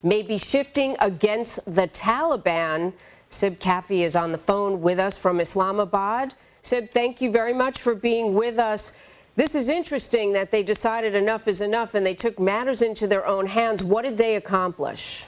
may be shifting against the Taliban. Sib Kaifee is on the phone with us from Islamabad. Sib, thank you very much for being with us. This is interesting that they decided enough is enough and they took matters into their own hands. What did they accomplish?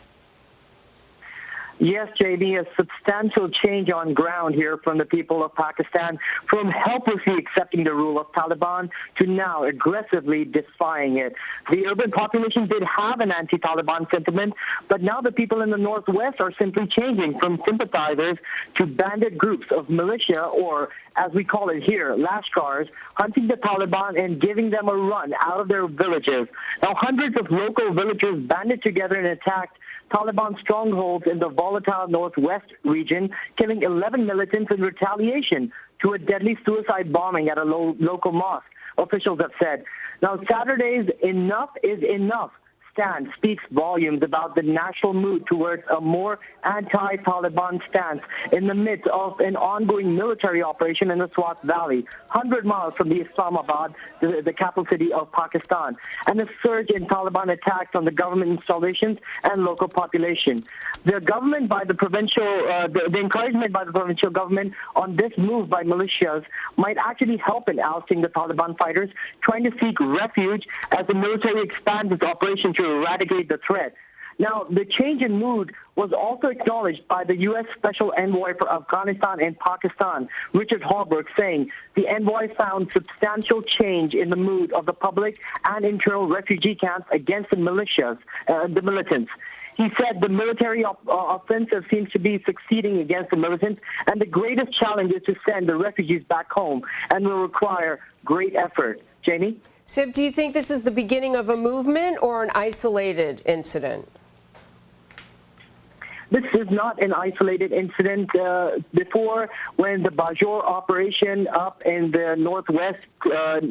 Yes, JB, a substantial change on ground here from the people of Pakistan, from helplessly accepting the rule of Taliban to now aggressively defying it. The urban population did have an anti-Taliban sentiment, but now the people in the northwest are simply changing from sympathizers to bandit groups of militia, or as we call it here, Lashkars, hunting the Taliban and giving them a run out of their villages. Now, hundreds of local villagers banded together and attacked Taliban strongholds in the volatile northwest region, killing 11 militants in retaliation to a deadly suicide bombing at a local mosque, officials have said. Now, Saturday's "Enough is Enough" stand speaks volumes about the national mood towards a more anti-Taliban stance in the midst of an ongoing military operation in the Swat Valley, 100 miles from the Islamabad, the capital city of Pakistan, and a surge in Taliban attacks on the government installations and local population. The government by the provincial, the encouragement by the provincial government on this move by militias might actually help in ousting the Taliban fighters trying to seek refuge as the military expands its operation to eradicate the threat. Now, the change in mood was also acknowledged by the U.S. Special Envoy for Afghanistan and Pakistan, Richard Holbrooke, saying the envoy found substantial change in the mood of the public and internal refugee camps against the militias, the militants. He said the military offensive seems to be succeeding against the militants, and the greatest challenge is to send the refugees back home, and will require great effort. Jamie? Sib, do you think this is the beginning of a movement or an isolated incident? This is not an isolated incident. Before, when the Bajor operation up in the northwest,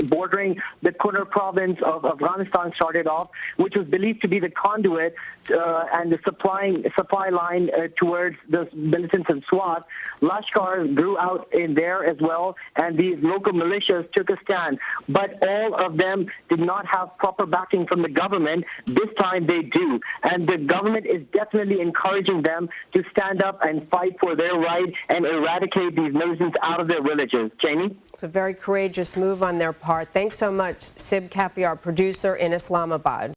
bordering the Kunar province of Afghanistan started off, which was believed to be the conduit and the supply line towards the militants in Swat, Lashkar grew out in there as well, and these local militias took a stand. But all of them did not have proper backing from the government. This time they do, and the government is definitely encouraging them to stand up and fight for their right and eradicate these militants out of their villages. Jamie? It's a very courageous move on their part. Thanks so much, Sib Kaifee, our producer in Islamabad.